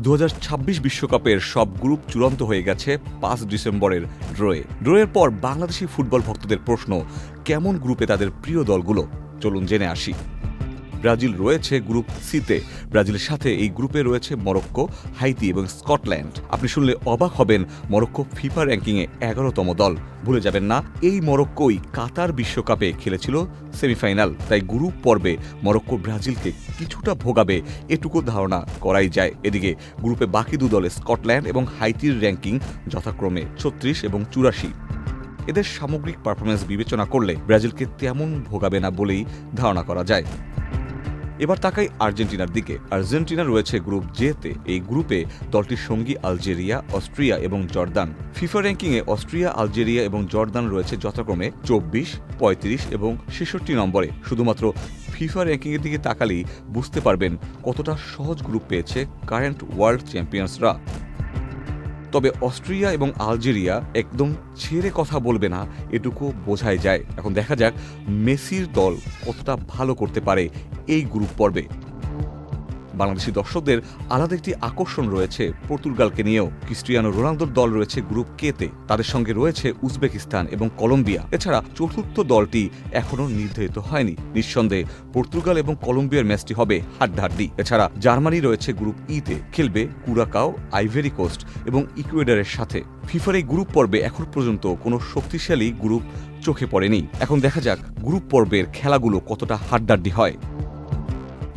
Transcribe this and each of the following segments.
2026 বিশ্বকাপের সব গ্রুপ চূড়ান্ত হয়ে গেছে 5 ডিসেম্বরের ড্রয়ের পর বাংলাদেশি ফুটবল ভক্তদের প্রশ্ন, কেমন গ্রুপে তাদের প্রিয় দলগুলো? চলুন জেনে আসি। ব্রাজিল রয়েছে গ্রুপ সিতে। ব্রাজিলের সাথে এই গ্রুপে রয়েছে মরক্কো, হাইতি এবং স্কটল্যান্ড। আপনি শুনলে অবাক হবেন, মরক্কো ফিফা র্যাঙ্কিংয়ে 11তম দল। ভুলে যাবেন না, এই মরক্কোই কাতার বিশ্বকাপে খেলেছিল সেমিফাইনাল। তাই গ্রুপ পর্বে মরক্কো ব্রাজিলকে কিছুটা ভোগাবে এটুকু ধারণা করাই যায়। এদিকে গ্রুপে বাকি দু দলে স্কটল্যান্ড এবং হাইতির র্যাঙ্কিং যথাক্রমে 36 এবং 84। এদের সামগ্রিক পারফরমেন্স বিবেচনা করলে ব্রাজিলকে তেমন ভোগাবে না বলেই ধারণা করা যায়। এবার তাকাই আর্জেন্টিনার দিকে। আর্জেন্টিনা রয়েছে গ্রুপ জেতে। এই গ্রুপে দলটির সঙ্গী আলজেরিয়া, অস্ট্রিয়া এবং জর্দান। ফিফা র্যাঙ্কিংয়ে অস্ট্রিয়া, আলজেরিয়া এবং জর্দান রয়েছে যথাক্রমে 24, 35 এবং 66 নম্বরে। শুধুমাত্র ফিফা র্যাঙ্কিংয়ের দিকে তাকালেই বুঝতে পারবেন কতটা সহজ গ্রুপ পেয়েছে কারেন্ট ওয়ার্ল্ড চ্যাম্পিয়ন্সরা। তবে অস্ট্রিয়া এবং আলজেরিয়া একদম ছেড়ে কথা বলবে না, এটুকু বোঝাই যায়। এখন দেখা যাক মেসির দল কতটা ভালো করতে পারে এই গ্রুপ পর্বে। বাংলাদেশি দর্শকদের আলাদা একটি আকর্ষণ রয়েছে পর্তুগালকে নিয়েও। ক্রিস্টিয়ানো রোনালদোর দল রয়েছে গ্রুপ কেতে। তাদের সঙ্গে রয়েছে উজবেকিস্তান এবং কলম্বিয়া। এছাড়া চতুর্থ দলটি এখনও নির্ধারিত হয়নি। নিঃসন্দেহে পর্তুগাল এবং কলম্বিয়ার ম্যাচটি হবে হাড্ডাহাড্ডি। এছাড়া জার্মানি রয়েছে গ্রুপ ইতে, খেলবে কুরাকাও, আইভেরি কোস্ট এবং ইকুয়েডরের সাথে। ফিফার এই গ্রুপ পর্বে এখন পর্যন্ত কোনো শক্তিশালী গ্রুপ চোখে পড়েনি। এখন দেখা যাক গ্রুপ পর্বের খেলাগুলো কতটা হাড্ডাহাড্ডি হয়।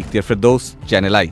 Ikhtiyar Ferdous, channel I.